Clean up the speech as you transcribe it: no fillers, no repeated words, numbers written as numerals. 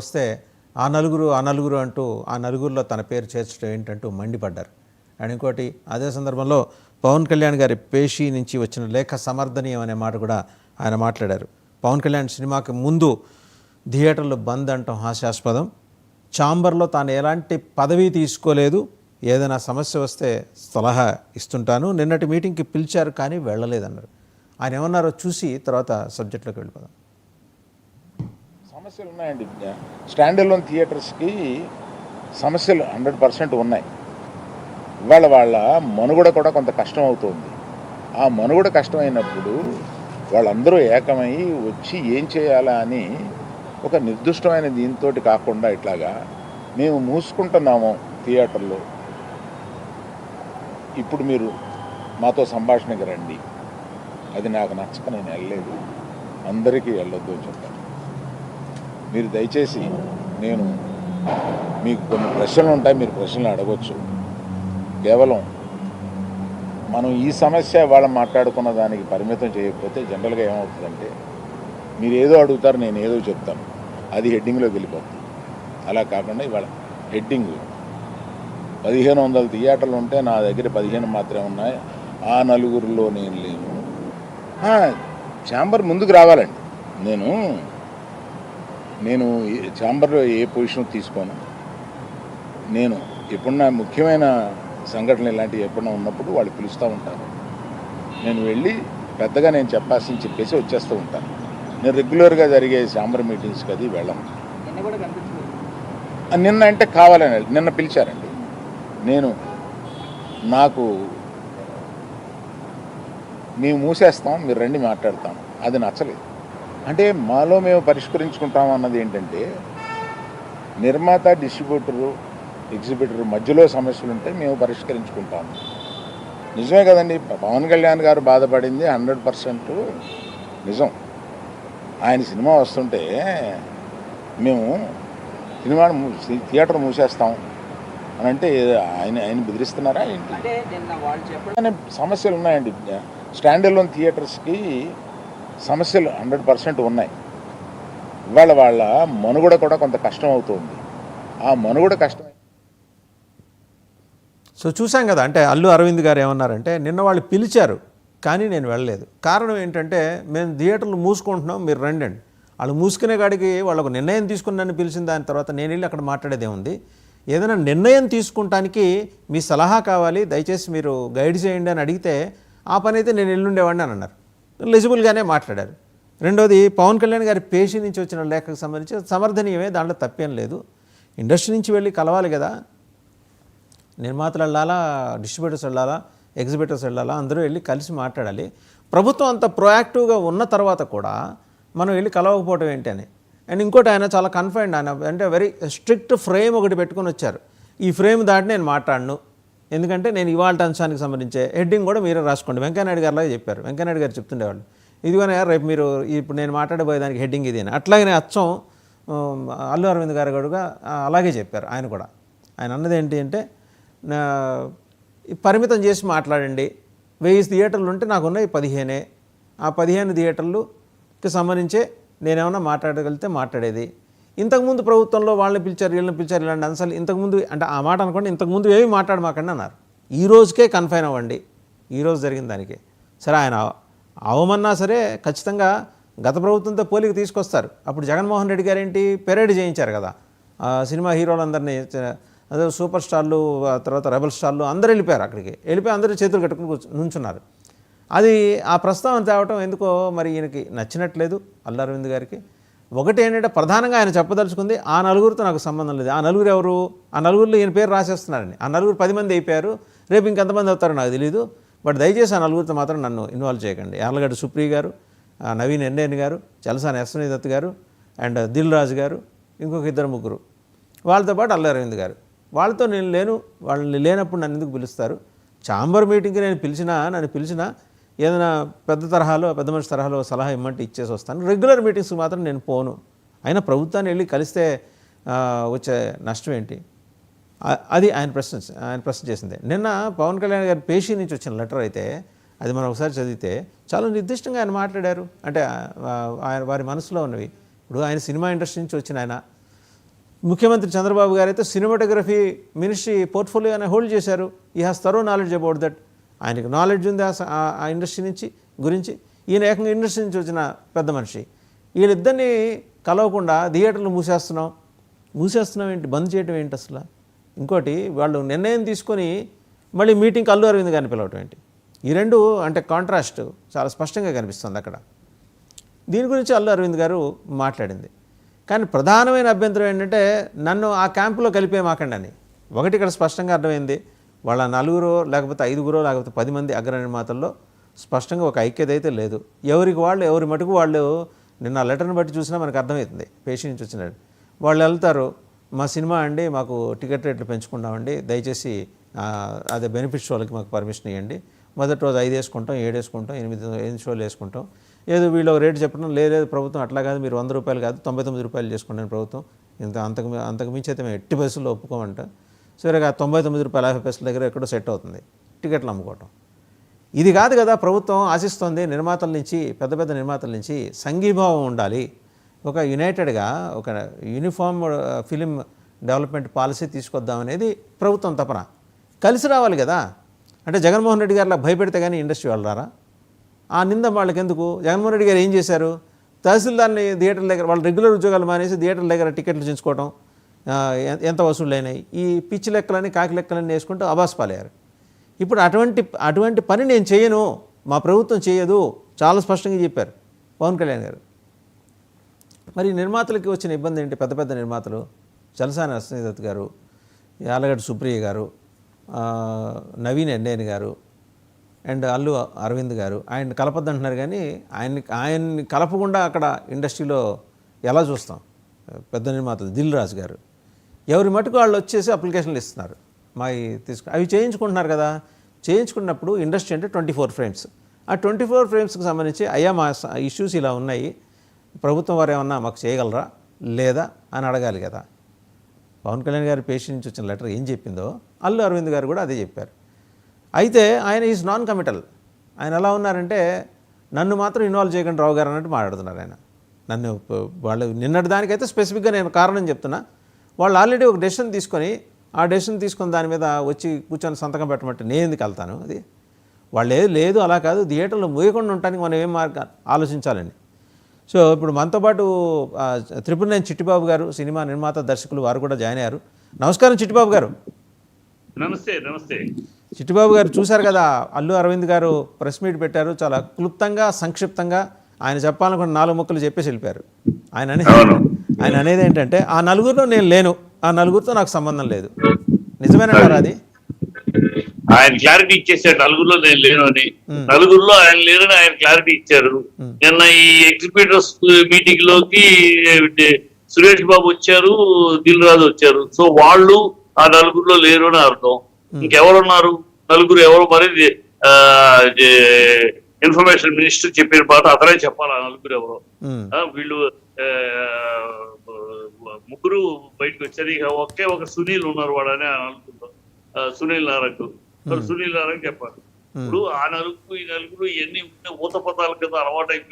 వస్తే ఆ నలుగురు అంటూ ఆ నలుగురిలో తన పేరు చేర్చడం ఏంటంటూ మండిపడ్డారు. అండ్ ఇంకోటి, అదే సందర్భంలో పవన్ కళ్యాణ్ గారి పేషీ నుంచి వచ్చిన లేఖ సమర్థనీయం అనే మాట కూడా ఆయన మాట్లాడారు. పవన్ కళ్యాణ్ సినిమాకి ముందు థియేటర్లు బంద్ అంటాం హాస్యాస్పదం. ఛాంబర్లో తాను ఎలాంటి పదవి తీసుకోలేదు, ఏదైనా సమస్య వస్తే సలహా ఇస్తుంటాను. నిన్నటి మీటింగ్కి పిలిచారు కానీ వెళ్ళలేదన్నారు. ఆయన ఏమన్నారో చూసి తర్వాత సబ్జెక్ట్లోకి వెళ్ళిపోదాం. సమస్యలు ఉన్నాయండి. స్టాండ్ అలోన్ థియేటర్స్కి సమస్యలు 100% ఉన్నాయి. వాళ్ళ మనుగడ కూడా కొంత కష్టం అవుతుంది. ఆ మనుగడ కష్టమైనప్పుడు వాళ్ళందరూ ఏకమై వచ్చి ఏం చేయాలా అని ఒక నిర్దిష్టమైన దీంతో కాకుండా ఇట్లాగా మేము మూసుకుంటున్నాము థియేటర్లో, ఇప్పుడు మీరు మాతో సంభాషణకి రండి, అది నాకు నచ్చక నేను వెళ్ళలేదు, అందరికీ వెళ్ళొద్దు అని చెప్పాను. మీరు దయచేసి, నేను మీకు కొన్ని ప్రశ్నలు ఉంటాయి, మీరు ప్రశ్నలు అడగవచ్చు. కేవలం మనం ఈ సమస్య వాళ్ళ మాట్లాడుకున్న దానికి పరిమితం చేయకపోతే జనరల్గా ఏమవుతుందంటే మీరు ఏదో అడుగుతారు, నేను ఏదో చెప్తాను, అది హెడ్డింగ్లోకి వెళ్ళిపోతుంది. అలా కాకుండా ఇవాళ హెడ్డింగ్ 1500 థియేటర్లు ఉంటే నా దగ్గర 15 మాత్రమే ఉన్నాయి, ఆ నలుగురిలో నేను లేను. ఛాంబర్ ముందుకు రావాలండి. నేను ఛాంబర్లో ఏ పొజిషన్ తీసుకోను. నేను ఎప్పుడన్నా ముఖ్యమైన సంఘటనలు ఇలాంటివి ఎప్పుడన్నా ఉన్నప్పుడు వాళ్ళు పిలుస్తూ ఉంటారు. నేను వెళ్ళి పెద్దగా నేను చెప్పాల్సింది చెప్పేసి వచ్చేస్తూ ఉంటాను. నేను రెగ్యులర్గా జరిగే ఛాంబర్ మీటింగ్స్కి అది వెళ్ళను. నిన్న అంటే కావాలని నిన్న పిలిచారండి. నాకు మేము మూసేస్తాం, మీరు రండి మాట్లాడతాం, అది నచ్చలేదు. అంటే మాలో మేము పరిష్కరించుకుంటాం అన్నది ఏంటంటే, నిర్మాత, డిస్ట్రిబ్యూటరు, ఎగ్జిబిటరు మధ్యలో సమస్యలు ఉంటే మేము పరిష్కరించుకుంటాము. నిజమే కదండి, పవన్ కళ్యాణ్ గారు బాధపడింది 100% నిజం. ఆయన సినిమా వస్తుంటే మేము థియేటర్ మూసేస్తాం అని అంటే ఆయన బెదిరిస్తున్నారా ఏంటి? సమస్యలు ఉన్నాయండి. స్టాండ్ అలోన్ థియేటర్స్కి సమస్యలు 100% ఉన్నాయి. వాళ్ళ మనుగడ కూడా కొంత కష్టం అవుతుంది. ఆ మనుగడ కష్టం. సో చూసాం కదా, అంటే అల్లు అరవింద్ గారు ఏమన్నారంటే, నిన్న వాళ్ళు పిలిచారు కానీ నేను వెళ్ళలేదు. కారణం ఏంటంటే, మేము థియేటర్లు మూసుకుంటున్నాం, మీరు రండి అండి. వాళ్ళు మూసుకునే కాడికి వాళ్ళకు నిర్ణయం తీసుకుని నన్ను పిలిచిన దాని తర్వాత నేను వెళ్ళి అక్కడ మాట్లాడేదే ఉంది. ఏదైనా నిర్ణయం తీసుకుంటానికి మీ సలహా కావాలి, దయచేసి మీరు గైడ్ చేయండి అని అడిగితే ఆ పని అయితే నేను ఎల్లుండేవాడిని అని అన్నారు. లెజిబుల్గానే మాట్లాడారు. రెండోది, పవన్ కళ్యాణ్ గారి పేషీ నుంచి వచ్చిన లేఖకు సంబంధించి సమర్థనీయమే, దాంట్లో తప్పేం లేదు. ఇండస్ట్రీ నుంచి వెళ్ళి కలవాలి కదా, నిర్మాతలు వెళ్ళాలా, డిస్ట్రిబ్యూటర్స్ వెళ్ళాలా, ఎగ్జిబిటర్స్ వెళ్ళాలా, అందరూ వెళ్ళి కలిసి మాట్లాడాలి. ప్రభుత్వం అంత ప్రొయాక్టివ్గా ఉన్న తర్వాత కూడా మనం వెళ్ళి కలవకపోవడం ఏంటి అని. అండ్ ఇంకోటి, ఆయన చాలా కన్ఫైన్డ్, ఆయన అంటే వెరీ స్ట్రిక్ట్ ఫ్రేమ్ ఒకటి పెట్టుకొని వచ్చారు. ఈ ఫ్రేమ్ దాటి నేను మాట్లాడను, ఎందుకంటే నేను ఇవాళ అంశానికి సంబంధించే హెడ్డింగ్ కూడా మీరే రాసుకోండి. వెంకయ్యనాయుడు గారిలాగా చెప్పారు. వెంకయ్యనాయుడు గారు చెప్తుండేవాళ్ళు, ఇదిగోనే రేపు మీరు ఇప్పుడు నేను మాట్లాడబోయేదానికి హెడ్డింగ్ ఇది అని. అట్లాగనే అచ్చం అల్లు అరవింద్ గారు కూడా అలాగే చెప్పారు. ఆయన కూడా ఆయన అన్నది ఏంటి అంటే, పరిమితం చేసి మాట్లాడండి, 1000 థియేటర్లు ఉంటే నాకు ఉన్నాయి 15. ఆ 15 థియేటర్లుకి సంబంధించే నేనేమన్నా మాట్లాడగలిగితే మాట్లాడేది. ఇంతకుముందు ప్రభుత్వంలో వాళ్ళని పిలిచారు, వీళ్ళని పిలిచారు, ఇలాంటి అంశాలు ఇంతకుముందు అంటే ఆ మాట అనుకోండి, ఇంతకుముందు ఏమి మాట్లాడమాకండి అన్నారు. ఈ రోజుకే కన్ఫైన్ అవ్వండి, ఈరోజు జరిగిన దానికి. సరే, ఆయన అవమన్నా సరే ఖచ్చితంగా గత ప్రభుత్వంతో పోలిక తీసుకొస్తారు. అప్పుడు జగన్మోహన్ రెడ్డి గారు ఏంటి, పెరేడ్ చేయించారు కదా, సినిమా హీరోలందరినీ, అదే సూపర్ స్టార్లు, తర్వాత రెబల్ స్టార్లు అందరూ వెళ్ళిపోయారు. అక్కడికి వెళ్ళిపోయి అందరూ చేతులు కట్టుకుని నుంచున్నారు. అది ఆ ప్రస్తావన తేవటం ఎందుకో మరి ఈయనకి నచ్చినట్లేదు అల్లు అరవింద్ గారికి. ఒకటి ఏంటంటే, ప్రధానంగా ఆయన చెప్పదలుచుకుంది, ఆ నలుగురితో నాకు సంబంధం లేదు. ఆ నలుగురు ఎవరు? ఆ నలుగురిలో ఈయన పేరు రాసేస్తున్నారని. ఆ నలుగురు 10 మంది అయిపోయారు, రేపు ఇంకెంతమంది అవుతారో నాకు తెలియదు. బట్ దయచేసి ఆ నలుగురితో మాత్రం నన్ను ఇన్వాల్వ్ చేయకండి. యార్లగడ్డ సుప్రియ గారు, నవీన్ ఎన్నేన్ గారు, చలసాని అశ్విని దత్ గారు, అండ్ దిల్ రాజు గారు, ఇంకొక 2-3, వాళ్ళతో పాటు అల్లు అరవింద్ గారు. వాళ్ళతో నేను లేను, వాళ్ళని లేనప్పుడు నన్ను ఎందుకు పిలుస్తారు? ఛాంబర్ మీటింగ్కి నన్ను పిలిచినా ఏదైనా పెద్ద మనిషి తరహాలో సలహా ఇమ్మంటే ఇచ్చేసి వస్తాను. రెగ్యులర్ మీటింగ్స్కి మాత్రం నేను పోను. అయినా ప్రభుత్వాన్ని వెళ్ళి కలిస్తే వచ్చే నష్టం ఏంటి? అది ఆయన ప్రశ్న చేసింది. నిన్న పవన్ కళ్యాణ్ గారి పేషీ నుంచి వచ్చిన లెటర్ అయితే అది మనం ఒకసారి చదివితే చాలా నిర్దిష్టంగా ఆయన మాట్లాడారు. అంటే వారి మనసులో ఉన్నవి. ఇప్పుడు ఆయన సినిమా ఇండస్ట్రీ నుంచి వచ్చిన ఆయన, ముఖ్యమంత్రి చంద్రబాబు గారు అయితే సినిమాటోగ్రఫీ మినిస్ట్రీ పోర్ట్ఫోలియో అనే హోల్డ్ చేశారు. ఈ has thorough knowledge about that. ఆయనకు నాలెడ్జ్ ఉంది ఆ ఇండస్ట్రీ గురించి. ఈయన ఏకంగా ఇండస్ట్రీ నుంచి వచ్చిన పెద్ద మనిషి. వీళ్ళిద్దరిని కలవకుండా థియేటర్లు మూసేస్తున్నాం ఏంటి, బంద్ చేయడం ఏంటి అసలు? ఇంకోటి, వాళ్ళు నిర్ణయం తీసుకొని మళ్ళీ మీటింగ్కి అల్లు అరవింద్ గారిని పిలవటం ఏంటి? ఈ రెండు అంటే కాంట్రాస్ట్ చాలా స్పష్టంగా కనిపిస్తుంది అక్కడ. దీని గురించి అల్లు అరవింద్ గారు మాట్లాడింది. కానీ ప్రధానమైన అభ్యంతరం ఏంటంటే నన్ను ఆ క్యాంపులో కలిపేమాకండి అని. ఒకటి ఇక్కడ స్పష్టంగా అర్థమైంది, వాళ్ళ 4 లేకపోతే 5 లేకపోతే 10 మంది అగ్ర నిర్మాతల్లో స్పష్టంగా ఒక ఐక్యత అయితే లేదు. ఎవరికి వాళ్ళు ఎవరి మటుకు వాళ్ళు, నిన్న లెటర్ని బట్టి చూసినా మనకు అర్థమవుతుంది పేషి నుంచి వచ్చినాడు. వాళ్ళు వెళ్తారు, మా సినిమా అండి, మాకు టికెట్ రేట్లు పెంచుకున్నామండి, దయచేసి అదే బెనిఫిట్స్ వాళ్ళకి మాకు పర్మిషన్ ఇవ్వండి. మొదటి రోజు 5 వేసుకుంటాం, 7 వేసుకుంటాం, 8 షోలు వేసుకుంటాం. ఏదో వీళ్ళు రేటు చెప్పడం, లేదు ప్రభుత్వం అట్లా కాదు, మీరు 100 రూపాయలు కాదు 99 రూపాయలు చేసుకుంటాను ప్రభుత్వం, అంతకు మించి అయితే మేము ఎట్టి బస్సులో ఒప్పుకోమంట. సరేగా 99 రూపాయల 50 పైసల దగ్గర ఎక్కడో సెట్ అవుతుంది టికెట్లు అమ్ముకోవటం. ఇది కాదు కదా ప్రభుత్వం ఆశిస్తోంది. నిర్మాతల నుంచి, పెద్ద పెద్ద నిర్మాతల నుంచి సంఘీభావం ఉండాలి. ఒక యునైటెడ్గా ఒక యూనిఫామ్ ఫిలిం డెవలప్మెంట్ పాలసీ తీసుకొద్దామనేది ప్రభుత్వం తపన. కలిసి రావాలి కదా. అంటే జగన్మోహన్ రెడ్డి గారిలా భయపెడితే కానీ ఇండస్ట్రీ వాళ్ళు రారా? ఆ నింద వాళ్ళకి ఎందుకు? జగన్మోహన్ రెడ్డి గారు ఏం చేశారు? తహసీల్దార్ని థియేటర్ల దగ్గర, వాళ్ళు రెగ్యులర్ ఉద్యోగాలు మానేసి థియేటర్ల దగ్గర టికెట్లు చేయించుకోవడం, ఎంత వసూళ్ళు అయినాయి, ఈ పిచ్చి లెక్కలని కాకి లెక్కలని వేసుకుంటూ అబాస్పాలయ్యారు. ఇప్పుడు అటువంటి పని నేను చేయను, మా ప్రభుత్వం చేయదు, చాలా స్పష్టంగా చెప్పారు పవన్ కళ్యాణ్ గారు. మరి నిర్మాతలకి వచ్చిన ఇబ్బంది ఏంటి? పెద్ద పెద్ద నిర్మాతలు చలసాని నరసింహదత్ గారు, యాలగడ్డ సుప్రియ గారు, నవీన్ ఎన్నేని గారు అండ్ అల్లు అరవింద్ గారు ఆయన కలపద్దంటున్నారు. కానీ ఆయన్ని కలపకుండా అక్కడ ఇండస్ట్రీలో ఎలా చూస్తాం? పెద్ద నిర్మాతలు దిల్ రాజు గారు, ఎవరి మటుకు వాళ్ళు వచ్చేసి అప్లికేషన్లు ఇస్తున్నారు, అవి చేయించుకుంటున్నారు కదా. చేయించుకున్నప్పుడు ఇండస్ట్రీ అంటే 24 ఫ్రేమ్స్. ఆ 24 ఫ్రేమ్స్కి సంబంధించి అయ్యా మా ఇష్యూస్ ఇలా ఉన్నాయి, ప్రభుత్వం వారు ఏమన్నా మాకు చేయగలరా లేదా అని అడగాలి కదా. పవన్ కళ్యాణ్ గారి పేషెంట్ నుంచి వచ్చిన లెటర్ ఏం చెప్పిందో అల్లు అరవింద్ గారు కూడా అదే చెప్పారు. అయితే ఆయన ఈజ్ నాన్ కమిటల్. ఆయన ఎలా ఉన్నారంటే నన్ను మాత్రం ఇన్వాల్వ్ చేయకుండా రావు గారు అన్నట్టు మాట్లాడుతున్నారు. ఆయన నన్ను వాళ్ళు నిన్నటి దానికైతే స్పెసిఫిక్గా నేను కారణం చెప్తున్నా. వాళ్ళు ఆల్రెడీ ఒక డెసిషన్ తీసుకొని, ఆ డెసిషన్ తీసుకొని దాని మీద వచ్చి కూర్చొని సంతకం పెట్టమంటే నేను ఎందుకు వెళ్తాను? అది వాళ్ళు లేదు అలా కాదు, థియేటర్లో మూయకుండా ఉండటానికి మనం ఏం మార్గం ఆలోచించాలని. సో ఇప్పుడు మనతో పాటు 999 చిట్టిబాబు గారు, సినిమా నిర్మాత దర్శకులు, వారు కూడా జాయిన్ అయ్యారు. నమస్కారం చిట్టిబాబు గారు. నమస్తే. నమస్తే చిట్టిబాబు గారు, చూశారు కదా అల్లు అరవింద్ గారు ప్రెస్ మీట్ పెట్టారు. చాలా క్లుప్తంగా సంక్షిప్తంగా ఆయన చెప్పాలనుకున్న 4 ముక్కలు చెప్పేసి వెళ్ళిపోయారు. ఆయన అనేది ఏంటంటే ఆ 4గురిలో నేను లేను, ఆ 4గురితో నాకు సంబంధం లేదు. నిజమేనంటారా అది? ఆయన క్లారిటీ ఇచ్చేసాడు, 4గురిలో నేను లేను అని. 4గురిలో ఆయన లేనని ఆయన క్లారిటీ ఇచ్చారు. నిన్న ఈ ఎగ్జిక్యూటివ్స్ మీటింగ్ లోకి సురేష్ బాబు వచ్చారు, దిల్ రాజు వచ్చారు. సో వాళ్ళు ఆ 4గురిలో లేరు అని అర్థం. ఇంకెవరున్నారు 4గురు? ఎవరు మరి ఇన్ఫర్మేషన్ మినిస్టర్ చెప్పిన పాట అతనే చెప్పాలి. ఆ 4గురు ఎవరు? వీళ్ళు 3 బయటకు వచ్చారు. ఇక ఒకే ఒక సునీల్ ఉన్నారు వాడని ఆ 4గురిలో, సునీల్ నారక్. సునీల్ నారక్ చెప్పాలి. ఇప్పుడు ఆ 4 ఈ 4 ఇవన్నీ ఊత పదాల కింద అలవాటు అయిపోయి